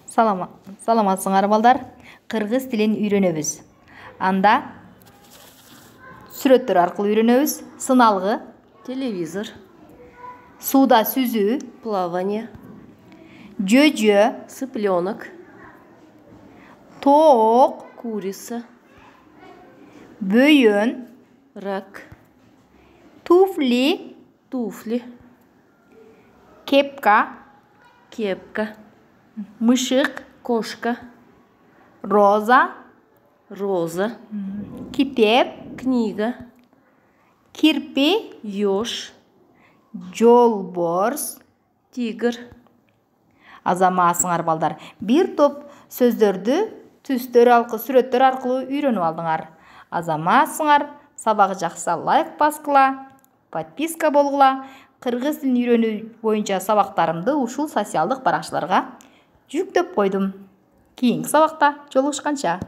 Саламатсыңар балдар. Кыргыз тилин үйрөнөбүз. Анда сүрөттөр аркылуу үйрөнөбүз. Сыналгы, Телевизор, сууда сүзүү, плавание, жөжө, цыпленок, тоок, курица, бөйөн, рак, туфли, туфли, кепка, кепка, мышык, кошка, роза, роза, китеп, книга, кирпи, еж, жолборс. тигр. Азаматсыңар балдар. Бир топ сөздөрдү түстөр аркылуу, сүрөттөр аркылуу үйрөнүп алдыңар. Азаматсыңар. Сабагы жакса лайк баскыла, подписка болгула. Кыргыз тилин үйрөнүү боюнча сабактарымды ушул социалдык баракчаларга жүктөп койдум. Кийинки сабакта жолугушканча.